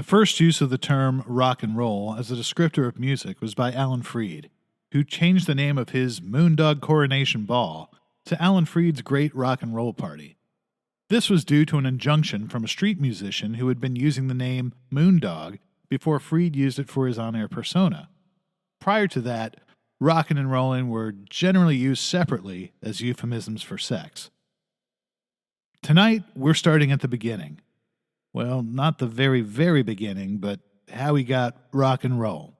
The first use of the term rock and roll as a descriptor of music was by Alan Freed, who changed the name of his Moondog Coronation Ball to Alan Freed's Great Rock and Roll Party. This was due to an injunction from a street musician who had been using the name Moondog before Freed used it for his on-air persona. Prior to that, rockin' and rollin' were generally used separately as euphemisms for sex. Tonight, we're starting at the beginning. Well, not the very, very beginning, but how we got rock and roll.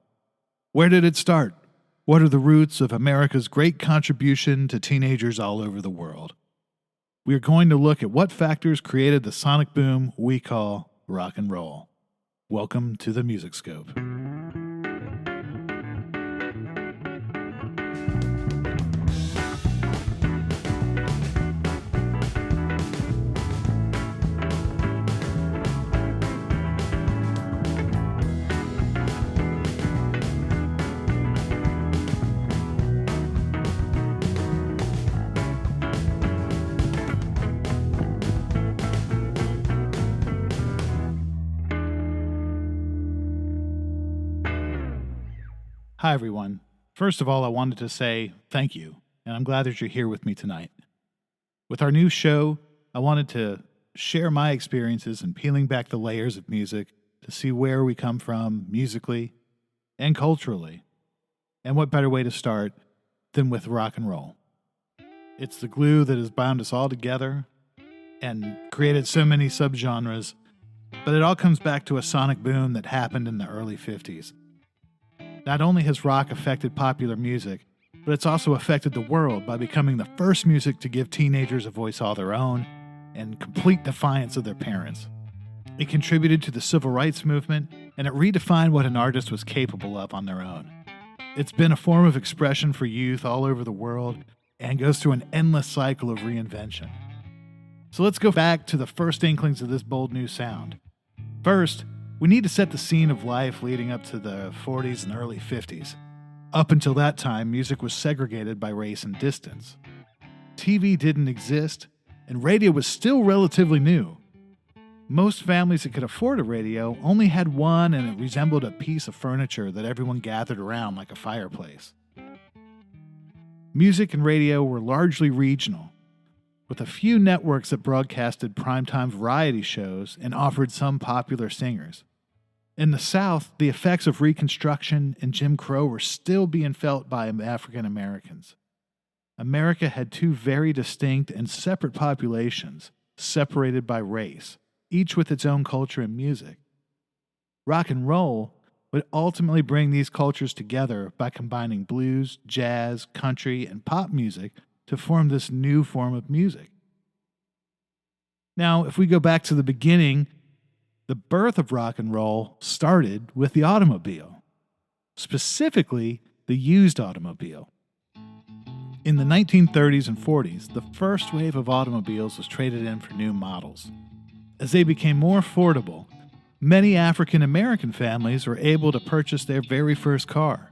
Where did it start? What are the roots of America's great contribution to teenagers all over the world? We are going to look at what factors created the sonic boom we call rock and roll. Welcome to the Musicscope. Hi, everyone. First of all, I wanted to say thank you, and I'm glad that you're here with me tonight. With our new show, I wanted to share my experiences in peeling back the layers of music to see where we come from musically and culturally. And what better way to start than with rock and roll? It's the glue that has bound us all together and created so many subgenres, but it all comes back to a sonic boom that happened in the early 50s. Not only has rock affected popular music, but it's also affected the world by becoming the first music to give teenagers a voice all their own and complete defiance of their parents. It contributed to the civil rights movement, and it redefined what an artist was capable of on their own. It's been a form of expression for youth all over the world and goes through an endless cycle of reinvention. So let's go back to the first inklings of this bold new sound. First, we need to set the scene of life leading up to the 40s and early 50s. Up until that time, music was segregated by race and distance. TV didn't exist, and radio was still relatively new. Most families that could afford a radio only had one, and it resembled a piece of furniture that everyone gathered around like a fireplace. Music and radio were largely regional, with a few networks that broadcasted primetime variety shows and offered some popular singers. In the South, the effects of Reconstruction and Jim Crow were still being felt by African Americans. America had two very distinct and separate populations, separated by race, each with its own culture and music. Rock and roll would ultimately bring these cultures together by combining blues, jazz, country, and pop music to form this new form of music. Now, if we go back to the beginning, the birth of rock and roll started with the automobile, specifically the used automobile. In the 1930s and 40s, the first wave of automobiles was traded in for new models. As they became more affordable, many African American families were able to purchase their very first car.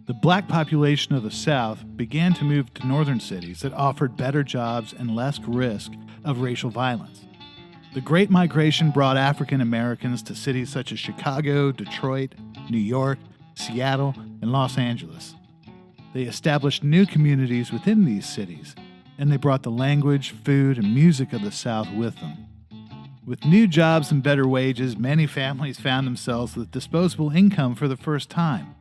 The black population of the South began to move to northern cities that offered better jobs and less risk of racial violence. The Great Migration brought African Americans to cities such as Chicago, Detroit, New York, Seattle, and Los Angeles. They established new communities within these cities, and they brought the language, food, and music of the South with them. With new jobs and better wages, many families found themselves with disposable income for the first time.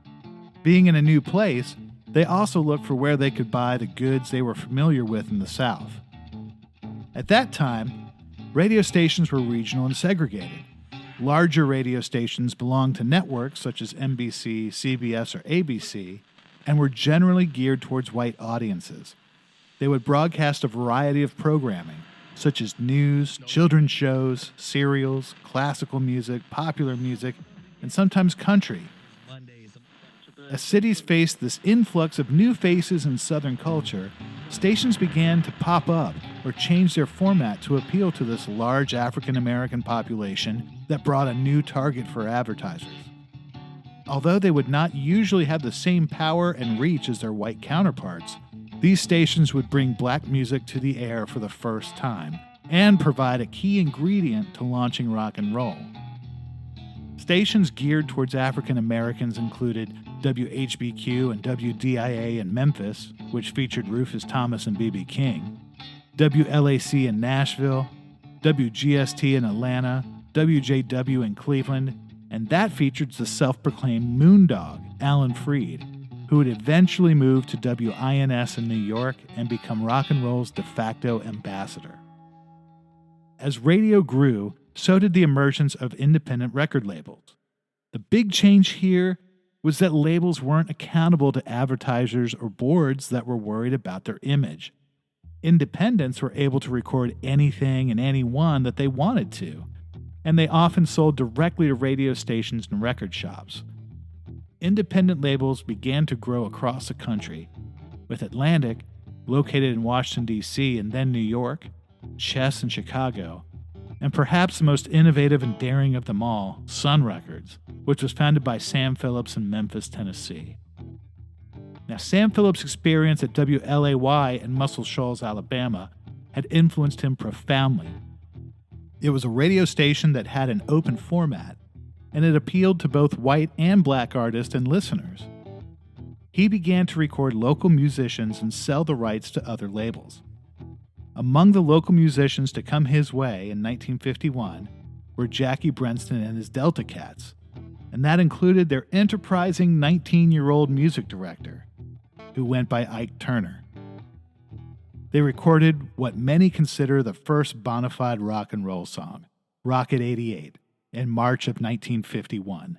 Being in a new place, they also looked for where they could buy the goods they were familiar with in the South. At that time, radio stations were regional and segregated. Larger radio stations belonged to networks such as NBC, CBS, or ABC, and were generally geared towards white audiences. They would broadcast a variety of programming, such as news, children's shows, serials, classical music, popular music, and sometimes country. As cities faced this influx of new faces in Southern culture, stations began to pop up or change their format to appeal to this large African American population that brought a new target for advertisers. Although they would not usually have the same power and reach as their white counterparts, these stations would bring black music to the air for the first time and provide a key ingredient to launching rock and roll. Stations geared towards African Americans included WHBQ and WDIA in Memphis, which featured Rufus Thomas and B.B. King, WLAC in Nashville, WGST in Atlanta, WJW in Cleveland, and that featured the self-proclaimed Moondog, Alan Freed, who would eventually move to WINS in New York and become rock and roll's de facto ambassador. As radio grew, so did the emergence of independent record labels. The big change here was that labels weren't accountable to advertisers or boards that were worried about their image. Independents were able to record anything and anyone that they wanted to, and they often sold directly to radio stations and record shops. Independent labels began to grow across the country, with Atlantic, located in Washington, D.C., and then New York, Chess in Chicago, and perhaps the most innovative and daring of them all, Sun Records, which was founded by Sam Phillips in Memphis, Tennessee. Now, Sam Phillips' experience at WLAY in Muscle Shoals, Alabama, had influenced him profoundly. It was a radio station that had an open format, and it appealed to both white and black artists and listeners. He began to record local musicians and sell the rights to other labels. Among the local musicians to come his way in 1951 were Jackie Brenston and his Delta Cats, and that included their enterprising 19-year-old music director, who went by Ike Turner. They recorded what many consider the first bona fide rock and roll song, Rocket 88, in March of 1951.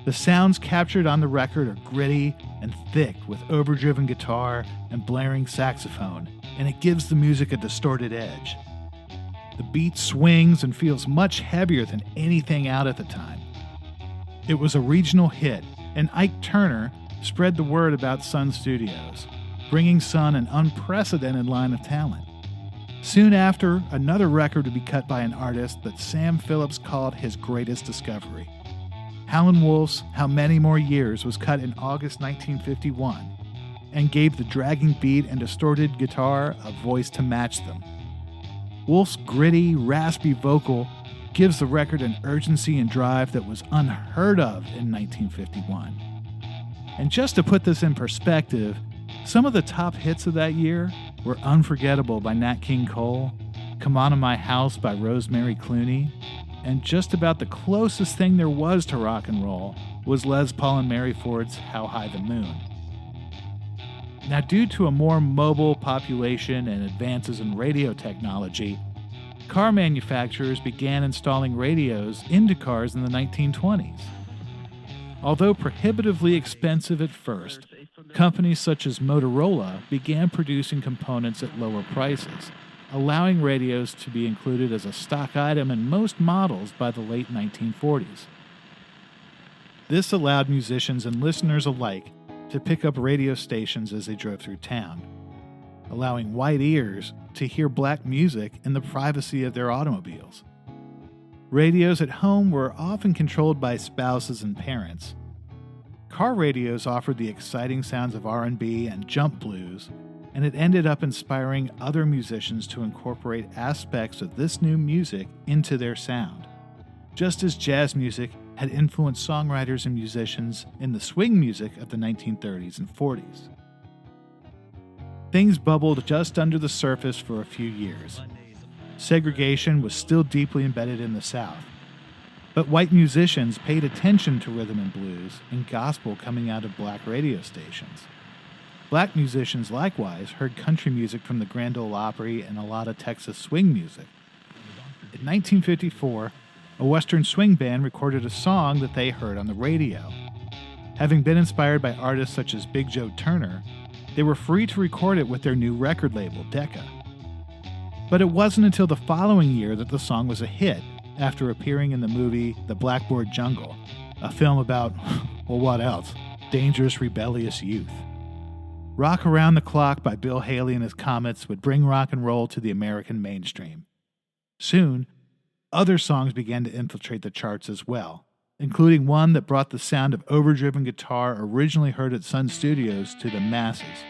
The sounds captured on the record are gritty and thick with overdriven guitar and blaring saxophone, and it gives the music a distorted edge. The beat swings and feels much heavier than anything out at the time. It was a regional hit, and Ike Turner spread the word about Sun Studios, bringing Sun an unprecedented line of talent. Soon after, another record would be cut by an artist that Sam Phillips called his greatest discovery. Howlin Wolf's How Many More Years was cut in August 1951 and gave the dragging beat and distorted guitar a voice to match them. Wolf's gritty, raspy vocal gives the record an urgency and drive that was unheard of in 1951. And just to put this in perspective, some of the top hits of that year were Unforgettable by Nat King Cole, Come On to My House by Rosemary Clooney, and just about the closest thing there was to rock and roll was Les Paul and Mary Ford's How High the Moon. Now, due to a more mobile population and advances in radio technology, car manufacturers began installing radios into cars in the 1920s. Although prohibitively expensive at first, companies such as Motorola began producing components at lower prices, allowing radios to be included as a stock item in most models by the late 1940s. This allowed musicians and listeners alike to pick up radio stations as they drove through town, allowing white ears to hear black music in the privacy of their automobiles. Radios at home were often controlled by spouses and parents. Car radios offered the exciting sounds of R&B and jump blues, and it ended up inspiring other musicians to incorporate aspects of this new music into their sound, just as jazz music had influenced songwriters and musicians in the swing music of the 1930s and 40s. Things bubbled just under the surface for a few years. Segregation was still deeply embedded in the South, but white musicians paid attention to rhythm and blues and gospel coming out of black radio stations. Black musicians likewise heard country music from the Grand Ole Opry and a lot of Texas swing music. In 1954, a Western swing band recorded a song that they heard on the radio. Having been inspired by artists such as Big Joe Turner, they were free to record it with their new record label, Decca. But it wasn't until the following year that the song was a hit, after appearing in the movie The Blackboard Jungle, a film about, well, what else? Dangerous, rebellious youth. Rock Around the Clock by Bill Haley and his Comets would bring rock and roll to the American mainstream. Soon, other songs began to infiltrate the charts as well, including one that brought the sound of overdriven guitar originally heard at Sun Studios to the masses,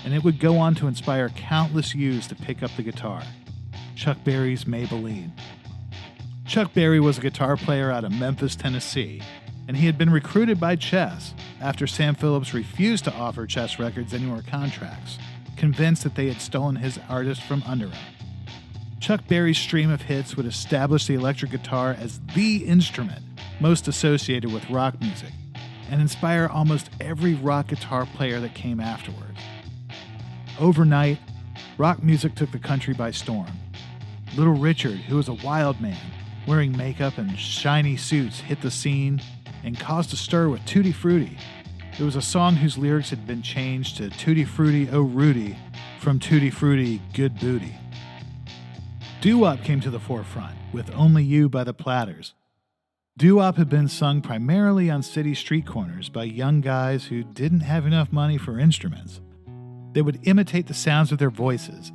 and it would go on to inspire countless youths to pick up the guitar. Chuck Berry's Maybelline. Chuck Berry was a guitar player out of Memphis, Tennessee, and he had been recruited by Chess after Sam Phillips refused to offer Chess Records any more contracts, convinced that they had stolen his artist from under him. Chuck Berry's stream of hits would establish the electric guitar as the instrument most associated with rock music and inspire almost every rock guitar player that came afterward. Overnight, rock music took the country by storm. Little Richard, who was a wild man, wearing makeup and shiny suits, hit the scene and caused a stir with Tutti Frutti. It was a song whose lyrics had been changed to Tutti Frutti, Oh Rudy, from Tutti Frutti, Good Booty. Doo-wop came to the forefront with Only You by the Platters. Doo-wop had been sung primarily on city street corners by young guys who didn't have enough money for instruments. They would imitate the sounds of their voices,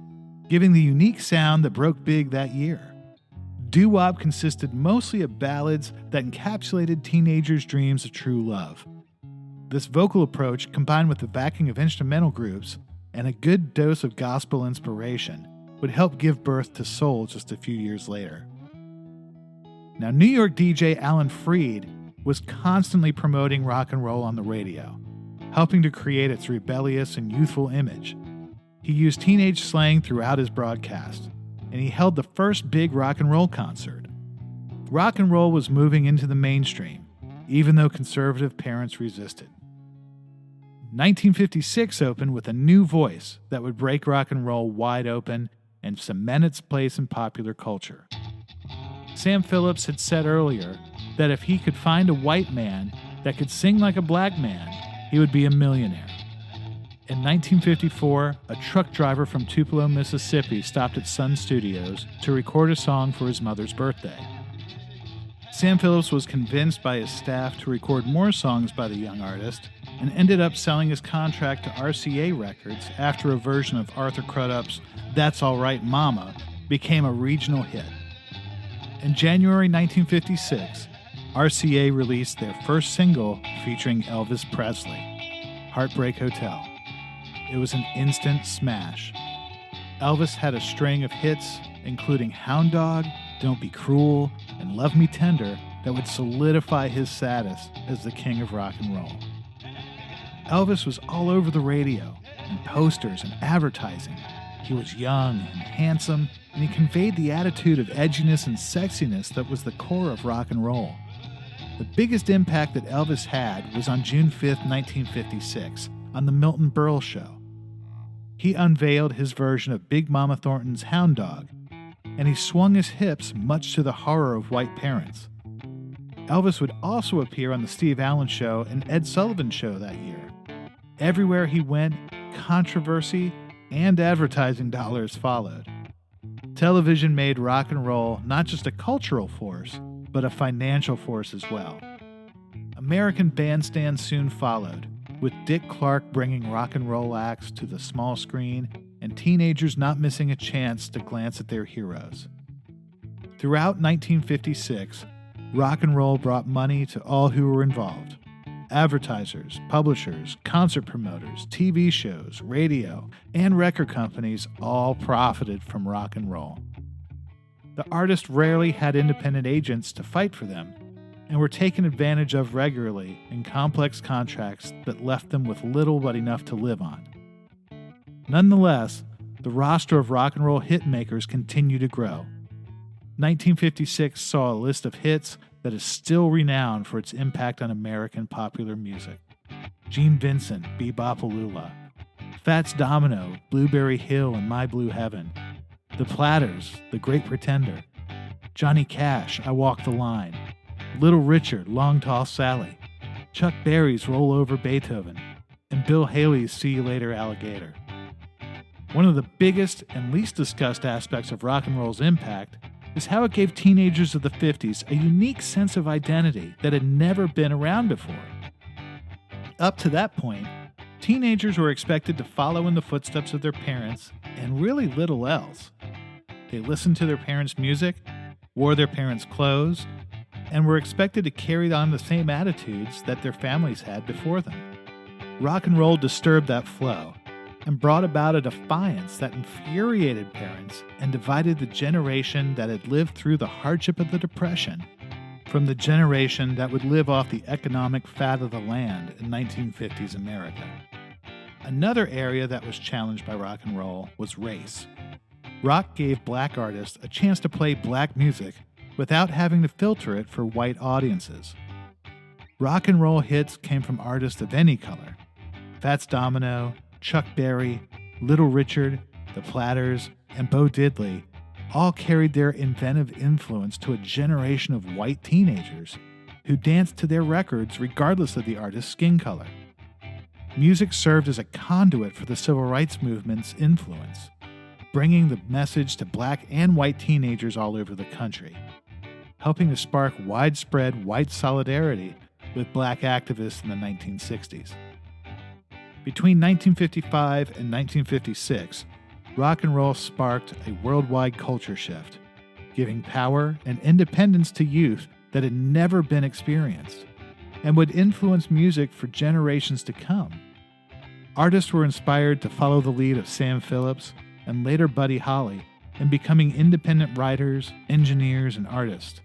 giving the unique sound that broke big that year. Doo-wop consisted mostly of ballads that encapsulated teenagers' dreams of true love. This vocal approach, combined with the backing of instrumental groups and a good dose of gospel inspiration, would help give birth to soul just a few years later. Now, New York DJ Alan Freed was constantly promoting rock and roll on the radio, helping to create its rebellious and youthful image. He used teenage slang throughout his broadcast, and he held the first big rock and roll concert. Rock and roll was moving into the mainstream, even though conservative parents resisted. 1956 opened with a new voice that would break rock and roll wide open and cement its place in popular culture. Sam Phillips had said earlier that if he could find a white man that could sing like a black man, he would be a millionaire. In 1954, a truck driver from Tupelo, Mississippi stopped at Sun Studios to record a song for his mother's birthday. Sam Phillips was convinced by his staff to record more songs by the young artist and ended up selling his contract to RCA Records after a version of Arthur Crudup's That's All Right Mama became a regional hit. In January 1956, RCA released their first single featuring Elvis Presley, Heartbreak Hotel. It was an instant smash. Elvis had a string of hits, including Hound Dog, Don't Be Cruel, and Love Me Tender, that would solidify his status as the king of rock and roll. Elvis was all over the radio, and posters and advertising. He was young and handsome, and he conveyed the attitude of edginess and sexiness that was the core of rock and roll. The biggest impact that Elvis had was on June 5, 1956, on The Milton Berle Show. He unveiled his version of Big Mama Thornton's Hound Dog, and he swung his hips much to the horror of white parents. Elvis would also appear on The Steve Allen Show and Ed Sullivan Show that year. Everywhere he went, controversy and advertising dollars followed. Television made rock and roll not just a cultural force, but a financial force as well. American bandstands soon followed, with Dick Clark bringing rock and roll acts to the small screen and teenagers not missing a chance to glance at their heroes. Throughout 1956, rock and roll brought money to all who were involved. Advertisers, publishers, concert promoters, TV shows, radio, and record companies all profited from rock and roll. The artists rarely had independent agents to fight for them, and were taken advantage of regularly in complex contracts that left them with little but enough to live on. Nonetheless, the roster of rock and roll hit makers continued to grow. 1956 saw a list of hits that is still renowned for its impact on American popular music. Gene Vincent, Bebop-A-Lula, Fats Domino, Blueberry Hill and My Blue Heaven, The Platters, The Great Pretender, Johnny Cash, I Walk the Line, Little Richard, Long Tall Sally, Chuck Berry's Roll Over Beethoven, and Bill Haley's See You Later Alligator. One of the biggest and least discussed aspects of rock and roll's impact is how it gave teenagers of the 50s a unique sense of identity that had never been around before. Up to that point, teenagers were expected to follow in the footsteps of their parents and really little else. They listened to their parents' music, wore their parents' clothes, and were expected to carry on the same attitudes that their families had before them. Rock and roll disturbed that flow, and brought about a defiance that infuriated parents and divided the generation that had lived through the hardship of the Depression from the generation that would live off the economic fat of the land in 1950s America. Another area that was challenged by rock and roll was race. Rock gave black artists a chance to play black music without having to filter it for white audiences. Rock and roll hits came from artists of any color. Fats Domino, Chuck Berry, Little Richard, The Platters, and Bo Diddley all carried their inventive influence to a generation of white teenagers who danced to their records regardless of the artist's skin color. Music served as a conduit for the civil rights movement's influence, bringing the message to black and white teenagers all over the country, helping to spark widespread white solidarity with black activists in the 1960s. Between 1955 and 1956, rock and roll sparked a worldwide culture shift, giving power and independence to youth that had never been experienced, and would influence music for generations to come. Artists were inspired to follow the lead of Sam Phillips and later Buddy Holly in becoming independent writers, engineers, and artists.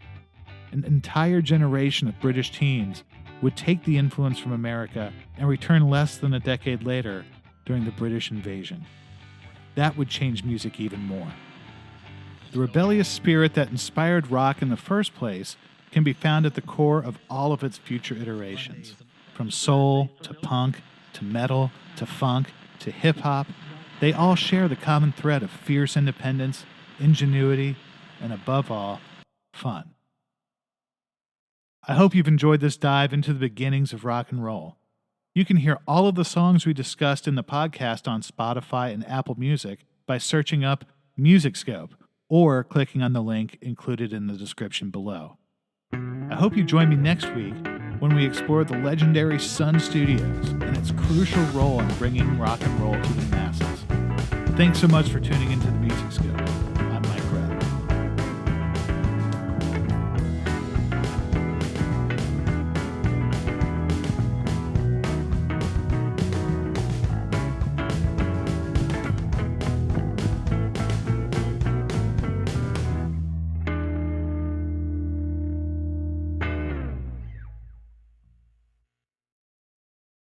An entire generation of British teens would take the influence from America and return less than a decade later during the British invasion. That would change music even more. The rebellious spirit that inspired rock in the first place can be found at the core of all of its future iterations. From soul to punk to metal to funk to hip-hop, they all share the common thread of fierce independence, ingenuity, and above all, fun. I hope you've enjoyed this dive into the beginnings of rock and roll. You can hear all of the songs we discussed in the podcast on Spotify and Apple Music by searching up Musicscope or clicking on the link included in the description below. I hope you join me next week when we explore the legendary Sun Studios and its crucial role in bringing rock and roll to the masses. Thanks so much for tuning into the